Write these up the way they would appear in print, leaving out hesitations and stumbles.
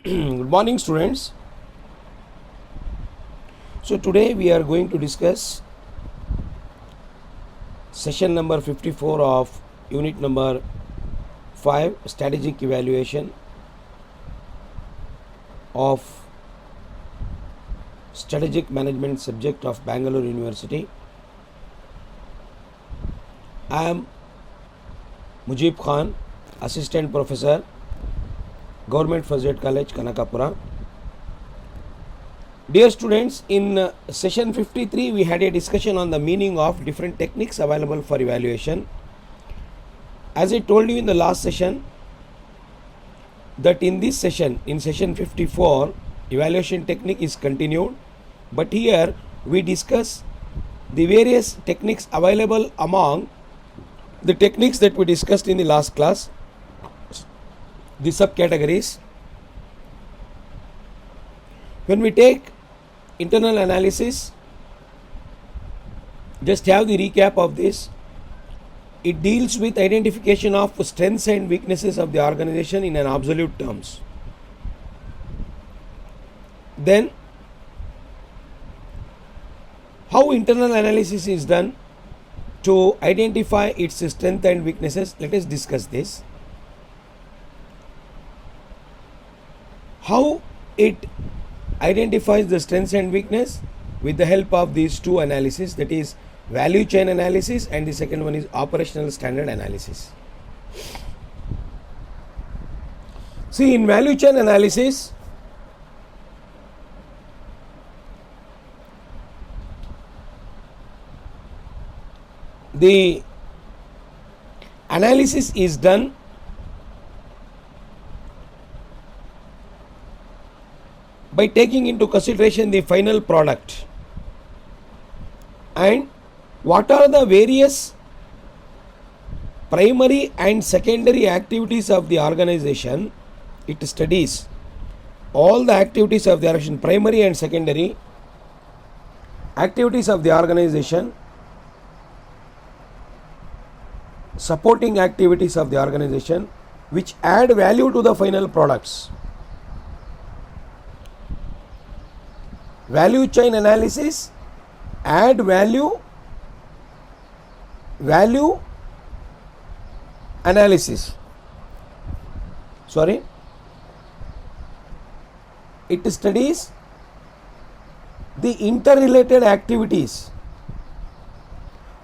Good morning, students. So, today we are going to discuss session number 54 of unit number 5, strategic evaluation of strategic management subject of Bangalore University. I am Mujib Khan, assistant professor, Government First Aid College, Kanakapura. Dear students, in session 53 we had a discussion on the meaning of different techniques available for evaluation. As I told you in the last session that in this session, in session 54, evaluation technique is continued, but here we discuss the various techniques available among the techniques that we discussed in the last class, the subcategories. When we take internal analysis, just have the recap of this. It deals with identification of strengths and weaknesses of the organization in an absolute terms. Then, how internal analysis is done to identify its strengths and weaknesses. Let us discuss this. How it identifies the strengths and weakness with the help of these two analyses, that is value chain analysis and the second one is operational standard analysis. See, in value chain analysis, the analysis is done by taking into consideration the final product and what are the various primary and secondary activities of the organization. It studies all the activities of the organization, primary and secondary activities of the organization, supporting activities of the organization which add value to the final products. Value chain analysis, add value analysis. It studies the interrelated activities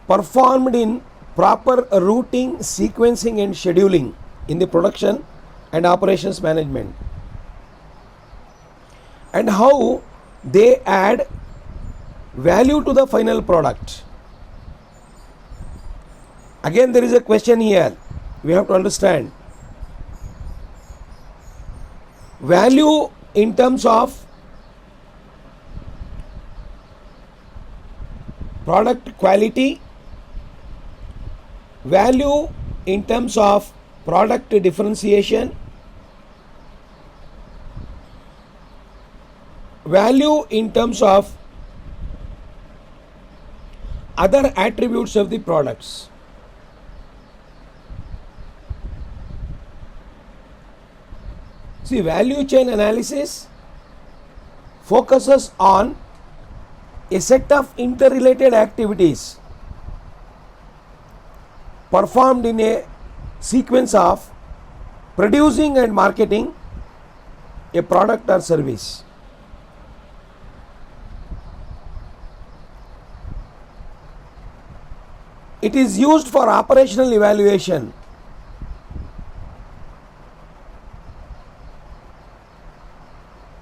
performed in proper routing, sequencing and scheduling in the production and operations management, and how they add value to the final product. Again, there is a question here. We have to understand value in terms of product quality, value in terms of product differentiation, value in terms of other attributes of the products. See, value chain analysis focuses on a set of interrelated activities performed in a sequence of producing and marketing a product or service. It is used for operational evaluation.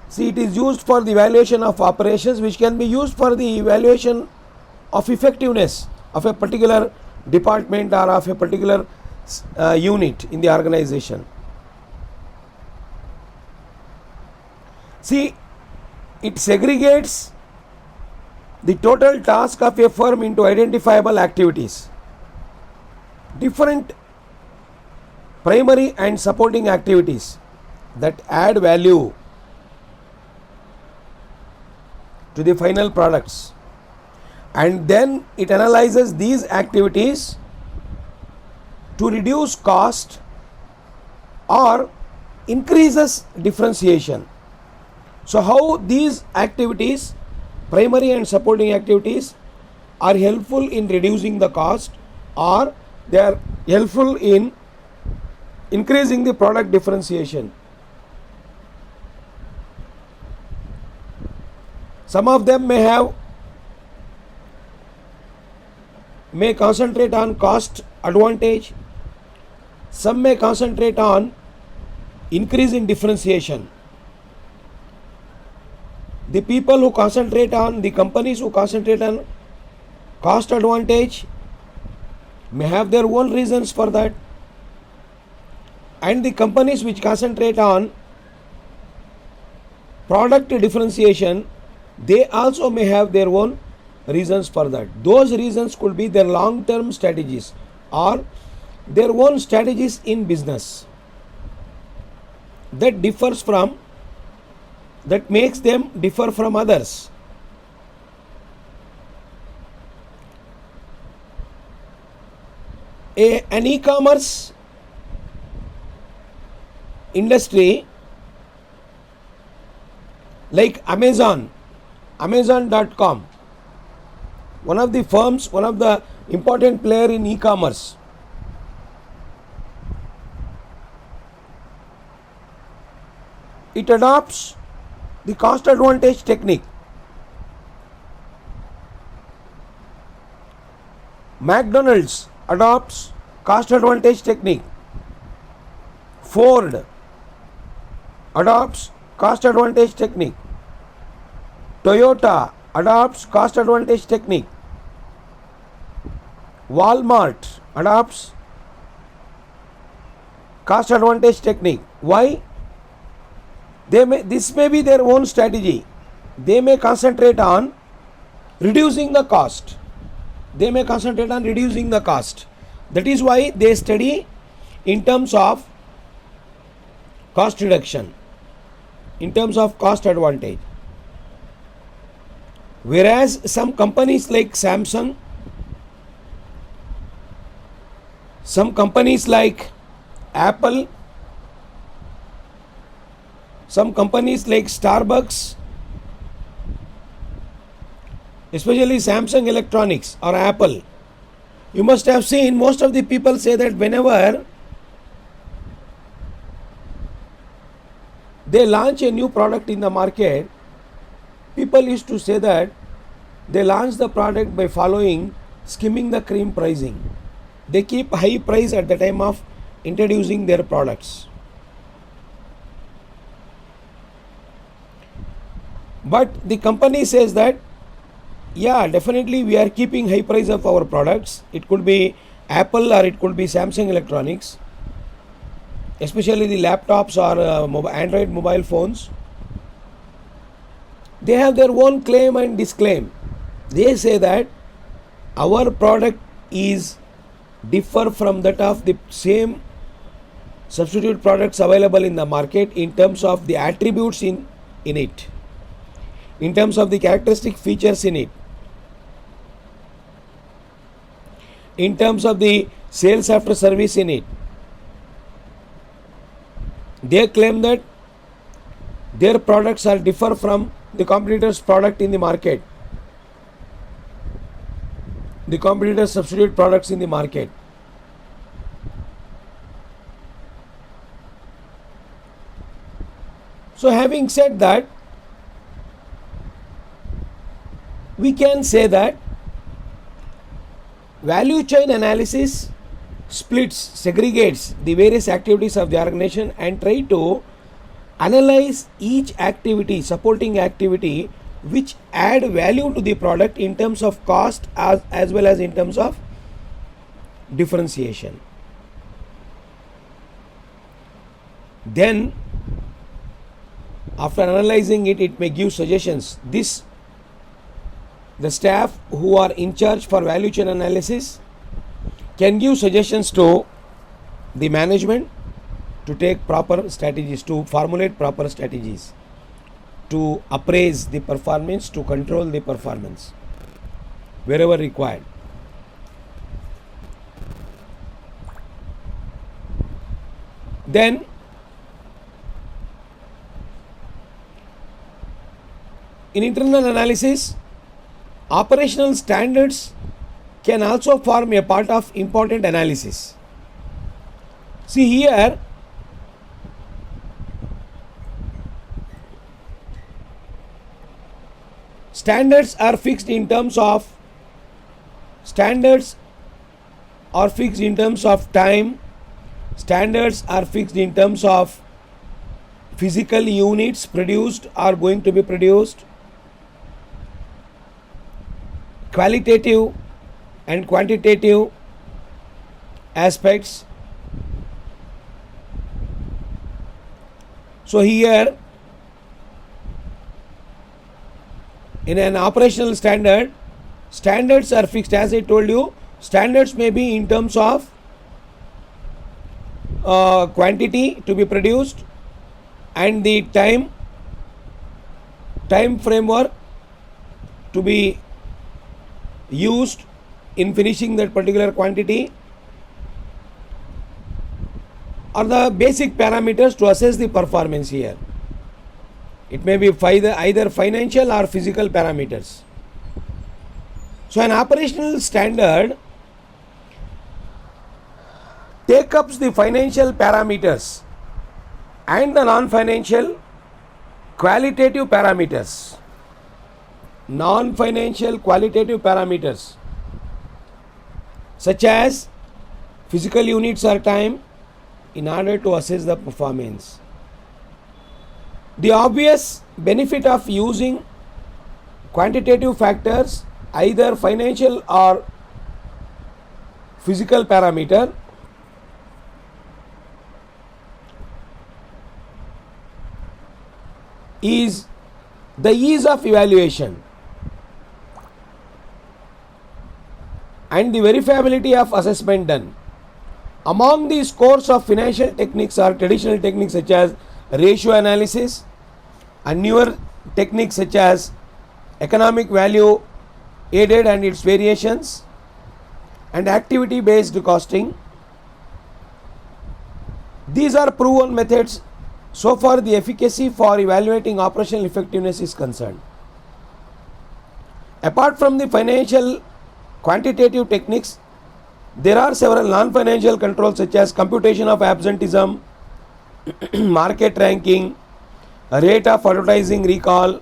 See, it is used for the evaluation of operations, which can be used for the evaluation of effectiveness of a particular department or of a particular unit in the organization. See, it segregates the total task of a firm into identifiable activities. Different primary and supporting activities that add value to the final products, and then it analyzes these activities to reduce cost or increases differentiation. So how these activities, primary and supporting activities, are helpful in reducing the cost, or they are helpful in increasing the product differentiation. Some of them may concentrate on cost advantage, some may concentrate on increase in differentiation. The people who concentrate on, the companies who concentrate on cost advantage may have their own reasons for that, and the companies which concentrate on product differentiation, they also may have their own reasons for that. Those reasons could be their long-term strategies or their own strategies in business that makes them differ from others. An e-commerce industry like Amazon.com, one of the firms, one of the important player in e-commerce. It adopts the cost advantage technique. McDonald's adopts cost advantage technique. Ford adopts cost advantage technique. Toyota adopts cost advantage technique. Walmart adopts cost advantage technique. Why? This may be their own strategy. They may concentrate on reducing the cost. That is why they study in terms of cost reduction, in terms of cost advantage. Whereas some companies like Samsung, some companies like Apple, some companies like Starbucks, especially Samsung Electronics or Apple, you must have seen most of the people say that whenever they launch a new product in the market, people used to say that they launch the product by following skimming the cream pricing. They keep high price at the time of introducing their products. But the company says that, yeah, definitely we are keeping high price of our products. It could be Apple or it could be Samsung Electronics, especially the laptops or Android mobile phones. They have their own claim and disclaim. They say that our product is differ from that of the same substitute products available in the market in terms of the attributes in it, in terms of the characteristic features in it, in terms of the sales after service in it. They claim that their products are differ from the competitor's product in the market, the competitor's substitute products in the market. So having said that, we can say that value chain analysis segregates the various activities of the organization and try to analyze each activity, supporting activity, which add value to the product in terms of cost as well as in terms of differentiation. Then after analyzing it, it may give suggestions. The staff who are in charge for value chain analysis can give suggestions to the management to take proper strategies, to formulate proper strategies, to appraise the performance, to control the performance wherever required. Then In internal analysis, operational standards can also form a part of important analysis. See here, standards are fixed in terms of time, standards are fixed in terms of physical units produced or going to be produced, qualitative and quantitative aspects. So here, in an operational standard, standards are fixed. As I told you, standards may be in terms of quantity to be produced and the time framework to be used in finishing that particular quantity, are the basic parameters to assess the performance here. It may be either financial or physical parameters. So an operational standard takes up the financial parameters and the non-financial qualitative parameters. Non-financial qualitative parameters such as physical units or time in order to assess the performance. The obvious benefit of using quantitative factors, either financial or physical parameter, is the ease of evaluation and the verifiability of assessment done. Among the scores of financial techniques are traditional techniques such as ratio analysis and newer techniques such as economic value aided and its variations and activity based costing. These are proven methods so far the efficacy for evaluating operational effectiveness is concerned. Apart from the financial quantitative techniques, there are several non-financial controls such as computation of absenteeism, market ranking, rate of advertising recall,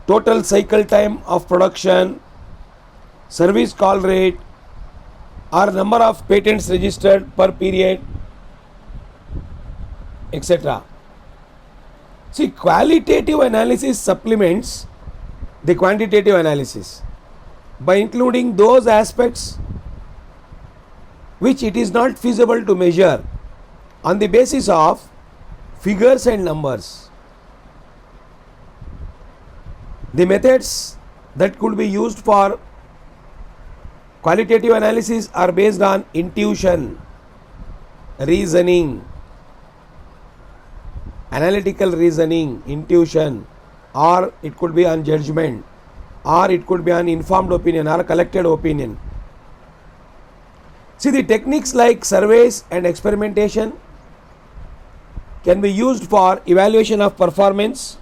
total cycle time of production, service call rate, or number of patents registered per period, etc. See, qualitative analysis supplements the quantitative analysis by including those aspects which it is not feasible to measure on the basis of figures and numbers. The methods that could be used for qualitative analysis are based on intuition, reasoning, analytical reasoning, intuition, or it could be on judgment, or it could be on informed opinion or collected opinion. See, the techniques like surveys and experimentation can be used for evaluation of performance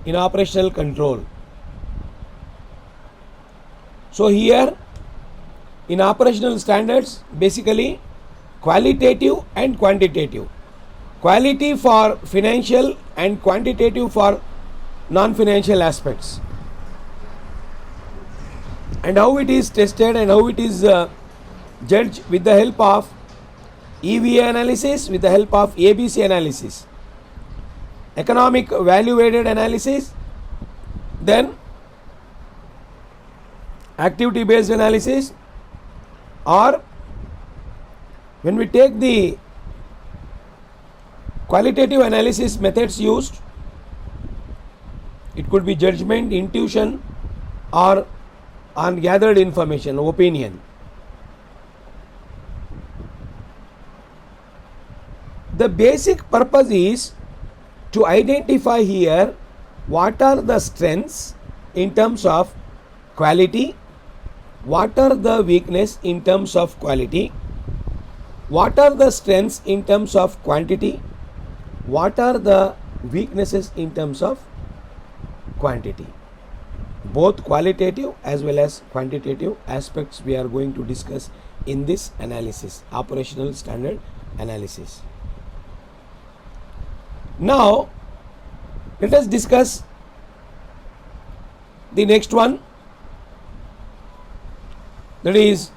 in operational control. So here in operational standards, basically qualitative and quantitative. Quality for financial and quantitative for non-financial aspects. And how it is tested and how it is judged with the help of EVA analysis, with the help of ABC analysis, economic value weighted analysis, then activity based analysis, or when we take the qualitative analysis methods used, it could be judgment, intuition, or on gathered information, opinion. The basic purpose is to identify here what are the strengths in terms of quality, what are the weakness in terms of quality, what are the strengths in terms of quantity, what are the weaknesses in terms of quantity. Both qualitative as well as quantitative aspects we are going to discuss in this analysis, operational standard analysis. Now let us discuss the next one, that is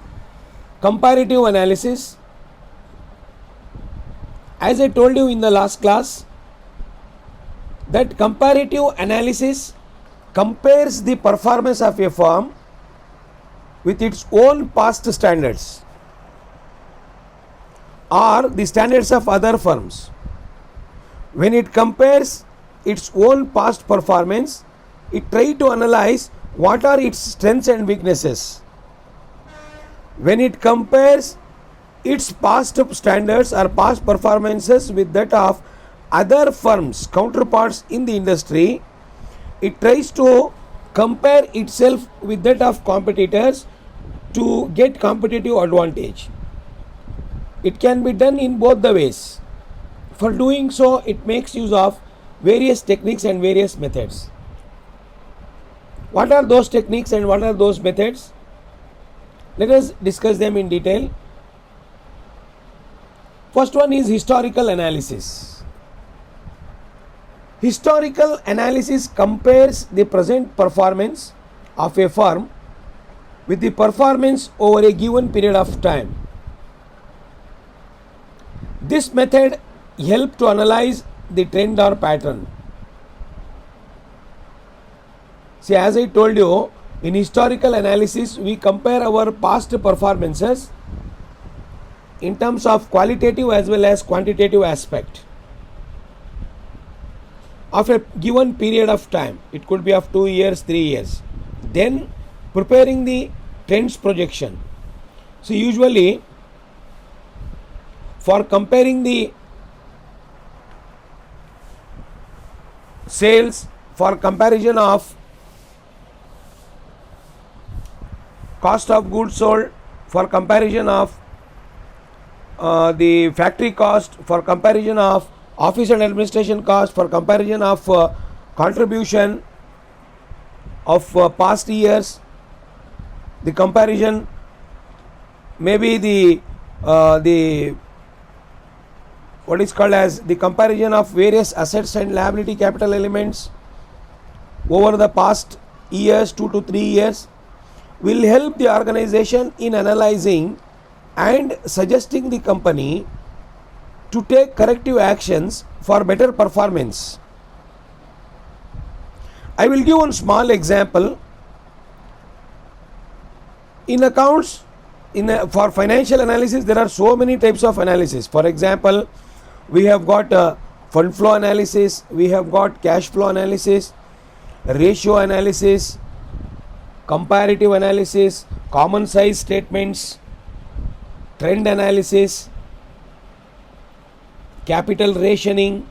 comparative analysis. As I told you in the last class, that comparative analysis compares the performance of a firm with its own past standards or the standards of other firms. When it compares its own past performance, it tries to analyze what are its strengths and weaknesses. When it compares its past standards or past performances with that of other firms, counterparts in the industry, it tries to compare itself with that of competitors to get competitive advantage. It can be done in both the ways. For doing so, it makes use of various techniques and various methods. What are those techniques and what are those methods? Let us discuss them in detail. First one is historical analysis. Historical analysis compares the present performance of a firm with the performance over a given period of time. This method helps to analyze the trend or pattern. See, as I told you, in historical analysis, we compare our past performances in terms of qualitative as well as quantitative aspect of a given period of time. It could be of 2 years, 3 years. Then preparing the trends projection. So usually for comparing the sales, for comparison of cost of goods sold, for comparison of the factory cost, for comparison of office and administration cost, for comparison of contribution of past years, the comparison, maybe the what is called as the comparison of various assets and liability capital elements over the past years, 2 to 3 years, will help the organization in analyzing and suggesting the company to take corrective actions for better performance. I will give one small example. In accounts, for financial analysis, there are so many types of analysis. For example, we have got fund flow analysis, we have got cash flow analysis, ratio analysis, comparative analysis, common size statements, trend analysis, capital rationing.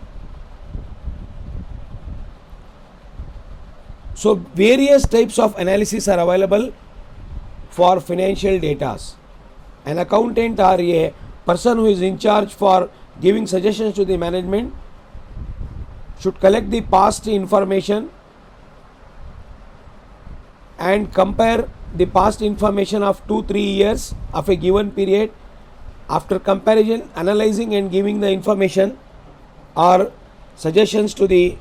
So various types of analysis are available for financial data. An accountant or a person who is in charge for giving suggestions to the management should collect the past information and compare the past information of 2-3 years of a given period. After comparison, analyzing and giving the information or suggestions to the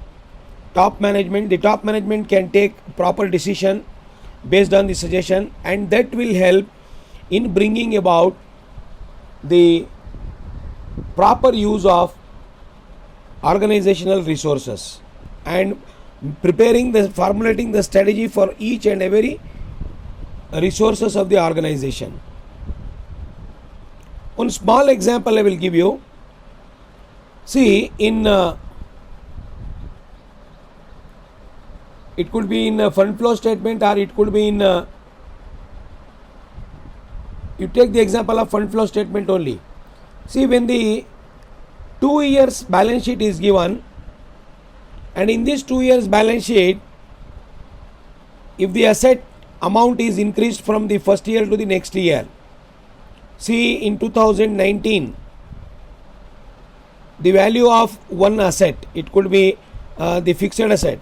top management, the top management can take proper decision based on the suggestion, and that will help in bringing about the proper use of organizational resources and formulating the strategy for each and every resources of the organization. One small example I will give you. See, in it could be in a fund flow statement, or it could be in you take the example of fund flow statement only. See, when the 2 years balance sheet is given, and in this 2 years balance sheet, if the asset amount is increased from the first year to the next year, see, in 2019, the value of one asset, it could be the fixed asset.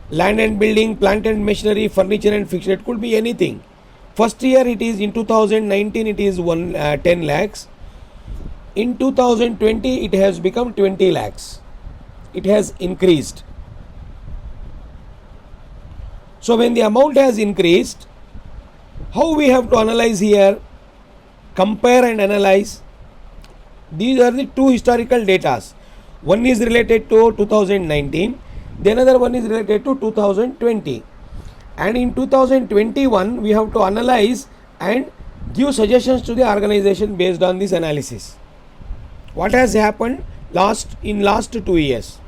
Land and building, plant and machinery, furniture and fixed, it could be anything. First year it is in 2019 it is 10 lakhs. In 2020 it has become 20 lakhs. It has increased. So when the amount has increased, how we have to analyze here? Compare and analyze. These are the two historical data. One is related to 2019, the another one is related to 2020. And in 2021 we have to analyze and give suggestions to the organization based on this analysis. What has happened in last 2 years?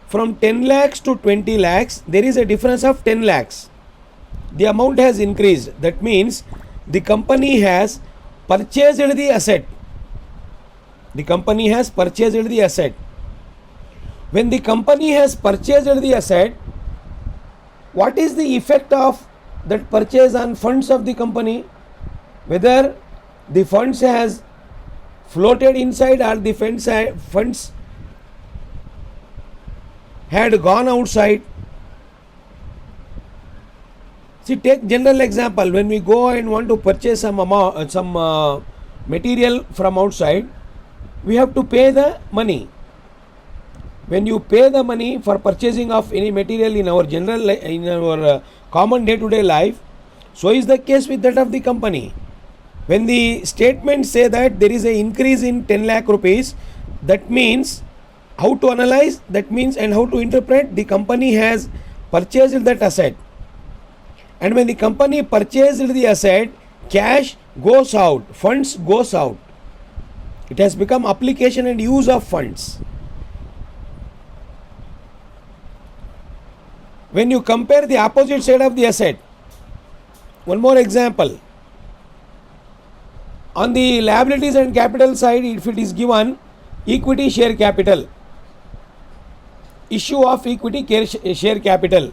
From 10 lakhs to 20 lakhs, there is a difference of 10 lakhs. The amount has increased. That means the company has purchased the asset. The company has purchased the asset. When the company has purchased the asset, what is the effect of that purchase on funds of the company? Whether the funds has floated inside or the funds had gone outside. See, take general example. When we go and want to purchase some material from outside, we have to pay the money. When you pay the money for purchasing of any material in our common day-to-day life, so is the case with that of the company. When the statements say that there is an increase in 10 lakh rupees, that means how to analyze, that means, and how to interpret, the company has purchased that asset. And when the company purchased the asset, cash goes out, funds goes out. It has become application and use of funds. When you compare the opposite side of the asset, one more example. On the liabilities and capital side, if it is given equity share capital, issue of equity share capital.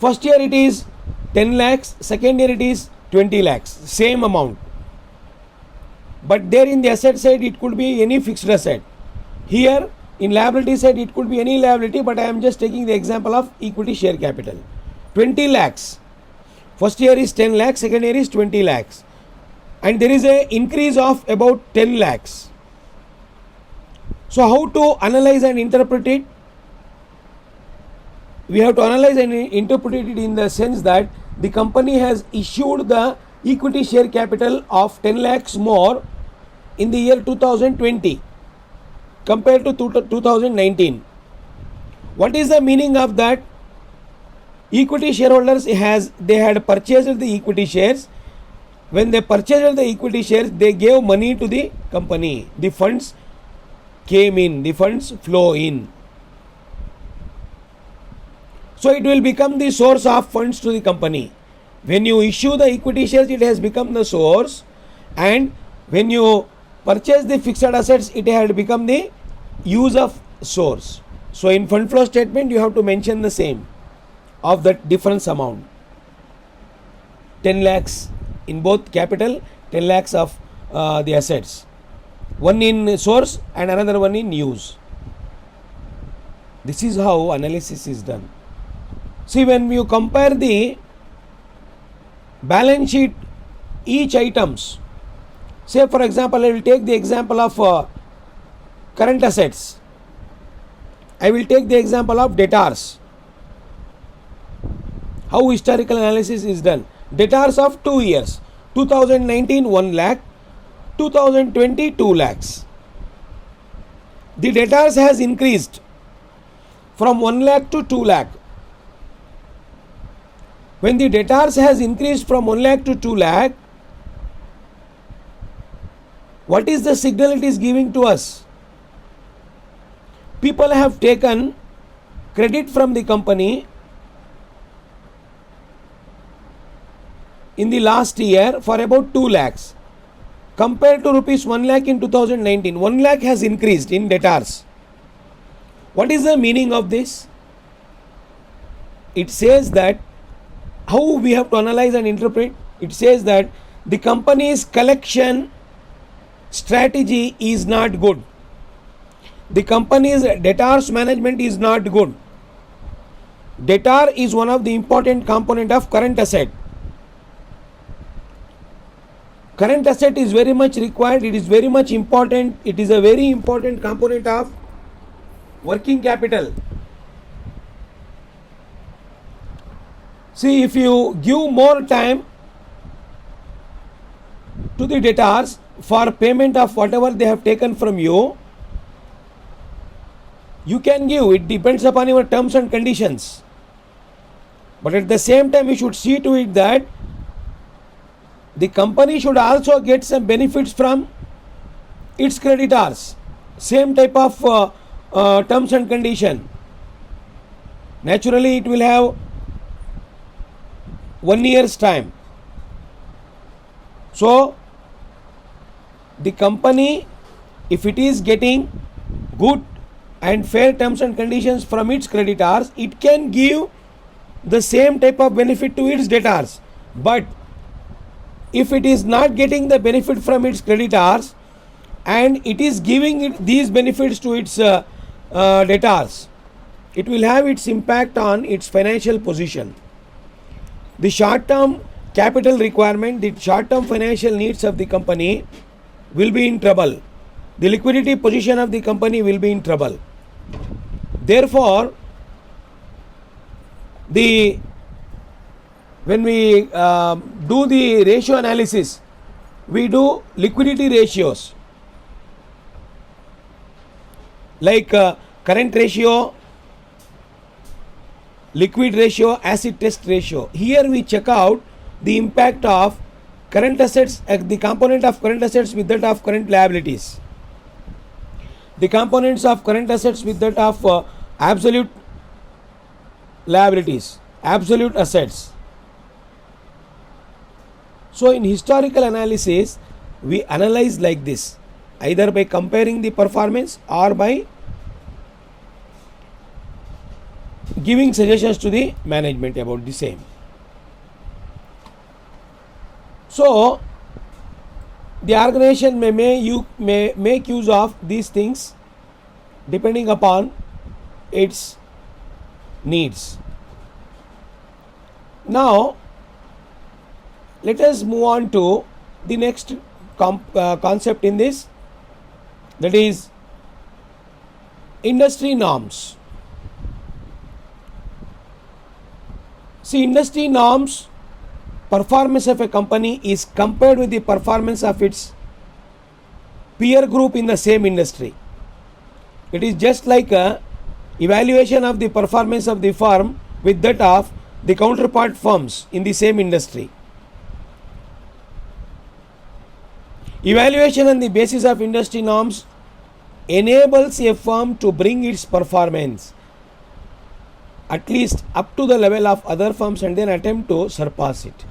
First year it is 10 lakhs, second year it is 20 lakhs, same amount. But there in the asset side it could be any fixed asset. Here in liability side it could be any liability, but I am just taking the example of equity share capital. 20 lakhs. First year is 10 lakhs, second year is 20 lakhs. And there is a increase of about 10 lakhs. So how to analyze and interpret it? We have to analyze and interpret it in the sense that the company has issued the equity share capital of 10 lakhs more in the year 2020 compared to 2019. What is the meaning of that? Equity shareholders they had purchased the equity shares. When they purchased the equity shares, they gave money to the company. The funds came in, the funds flow in. So it will become the source of funds to the company. When you issue the equity shares, it has become the source, and when you purchase the fixed assets, it had become the use of source. So in fund flow statement, you have to mention the same of that difference amount. 10 lakhs in both capital, 10 lakhs of the assets. One in source and another one in use. This is how analysis is done. See, when you compare the balance sheet, each items, say for example, I will take the example of current assets. I will take the example of debtors. How historical analysis is done. Debtors of 2 years, 2019 1 lakh, 2020 2 lakhs. The debtors has increased from 1 lakh to 2 lakh. When the debtors has increased from 1 lakh to 2 lakh, what is the signal it is giving to us? People have taken credit from the company in the last year for about 2 lakhs compared to rupees 1 lakh in 2019. 1 lakh has increased in debtors. What is the meaning of this? It says that how we have to analyze and interpret. It says that the company's collection strategy is not good. The company's debtors management is not good. Debtor is one of the important component of current asset. Current asset is very much required. It is very much important. It is a very important component of working capital. See, if you give more time to the debtors for payment of whatever they have taken from you, you can give. It depends upon your terms and conditions. But at the same time, you should see to it that the company should also get some benefits from its creditors. Same type of terms and condition. Naturally, it will have 1 year's time. So, the company, if it is getting good and fair terms and conditions from its creditors, it can give the same type of benefit to its debtors. But if it is not getting the benefit from its creditors and it is giving these benefits to its debtors, it will have its impact on its financial position. The short-term capital requirement, the short-term financial needs of the company will be in trouble. The liquidity position of the company will be in trouble. Therefore, when we do the ratio analysis, we do liquidity ratios like current ratio, liquid ratio, acid test ratio. Here we check out the impact of current assets, the component of current assets with that of current liabilities. The components of current assets with that of absolute liabilities, absolute assets. So in historical analysis, we analyze like this, either by comparing the performance or by giving suggestions to the management about the same. So the organization may make use of these things depending upon its needs. Now let us move on to the next concept in this, that is industry norms. See, industry norms, performance of a company is compared with the performance of its peer group in the same industry. It is just like a evaluation of the performance of the firm with that of the counterpart firms in the same industry. Evaluation on the basis of industry norms enables a firm to bring its performance at least up to the level of other firms and then attempt to surpass it.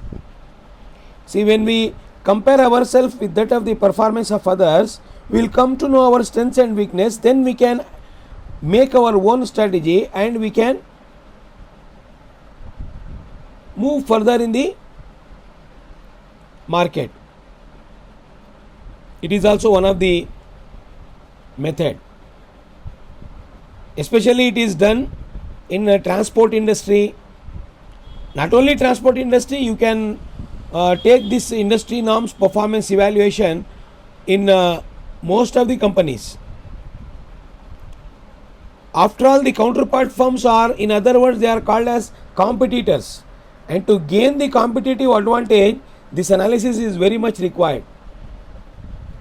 See, when we compare ourselves with that of the performance of others, we will come to know our strengths and weakness. Then we can make our own strategy and we can move further in the market. It is also one of the method. Especially it is done in the transport industry. Not only transport industry, you can take this industry norms performance evaluation in most of the companies. After all, the counterpart firms are, in other words, they are called as competitors, and to gain the competitive advantage, this analysis is very much required.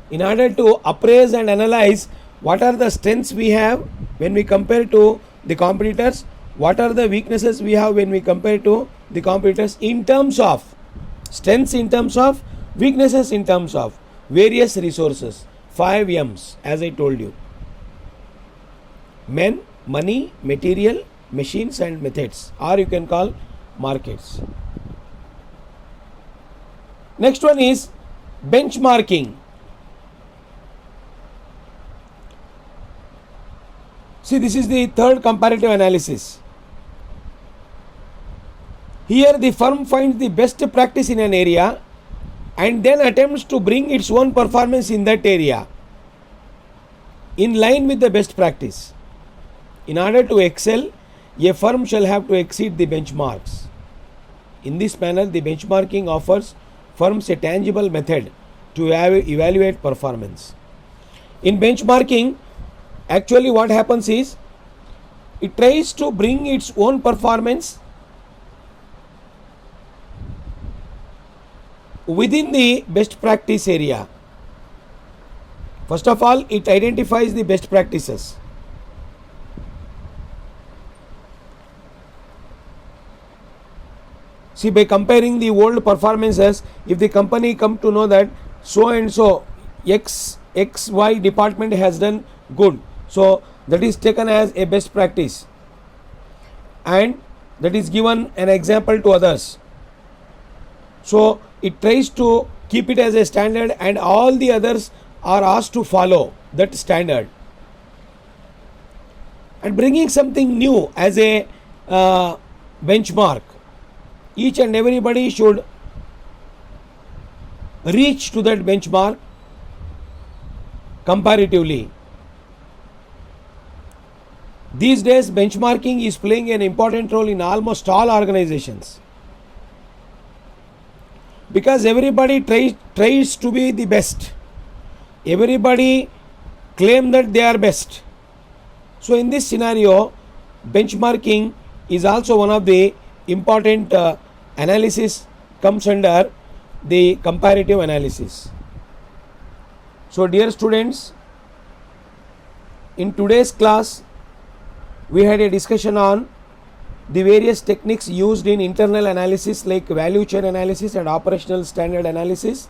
In order to appraise and analyze what are the strengths we have when we compare to the competitors, what are the weaknesses we have when we compare to the competitors in terms of strengths, in terms of weaknesses, in terms of various resources. 5 M's, as I told you: men, money, material, machines and methods, or you can call markets. Next one is benchmarking. See, this is the third comparative analysis. Here the firm finds the best practice in an area and then attempts to bring its own performance in that area in line with the best practice. In order to excel, a firm shall have to exceed the benchmarks. In this manner, the benchmarking offers firms a tangible method to evaluate performance. In benchmarking, actually what happens is, it tries to bring its own performance within the best practice area. First of all, it identifies the best practices. See, by comparing the old performances, if the company come to know that so and so XY department has done good, so that is taken as a best practice and that is given an example to others. So it tries to keep it as a standard and all the others are asked to follow that standard. And bringing something new as a benchmark, each and everybody should reach to that benchmark comparatively. These days, benchmarking is playing an important role in almost all organizations, because everybody tries to be the best. Everybody claim that they are best. So in this scenario, benchmarking is also one of the important analysis, comes under the comparative analysis. So dear students, in today's class we had a discussion on the various techniques used in internal analysis like value chain analysis and operational standard analysis,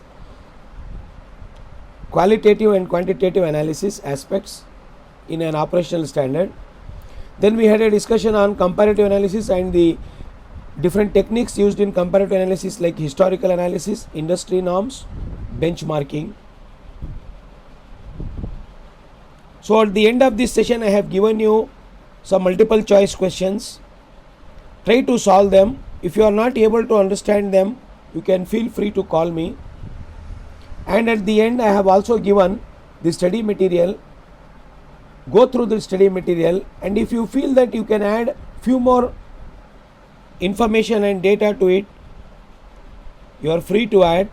qualitative and quantitative analysis aspects in an operational standard. Then we had a discussion on comparative analysis and the different techniques used in comparative analysis like historical analysis, industry norms, benchmarking. So at the end of this session, I have given you some multiple choice questions. Try to solve them. If you are not able to understand them, you can feel free to call me. And at the end, I have also given the study material. Go through the study material, and if you feel that you can add few more information and data to it, you are free to add.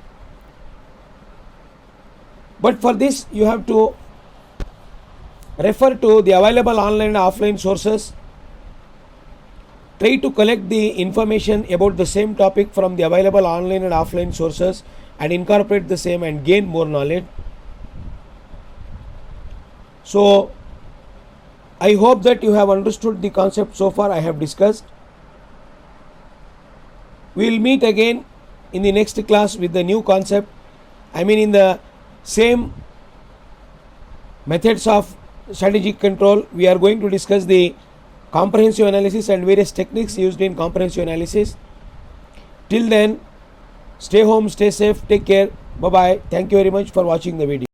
But for this, you have to refer to the available online and offline sources. Try to collect the information about the same topic from the available online and offline sources and incorporate the same and gain more knowledge. So I hope that you have understood the concept so far I have discussed. We will meet again in the next class with the new concept. I mean, in the same methods of strategic control, we are going to discuss the comprehensive analysis and various techniques used in comprehensive analysis. Till then, stay home, stay safe, take care. Bye bye. Thank you very much for watching the video.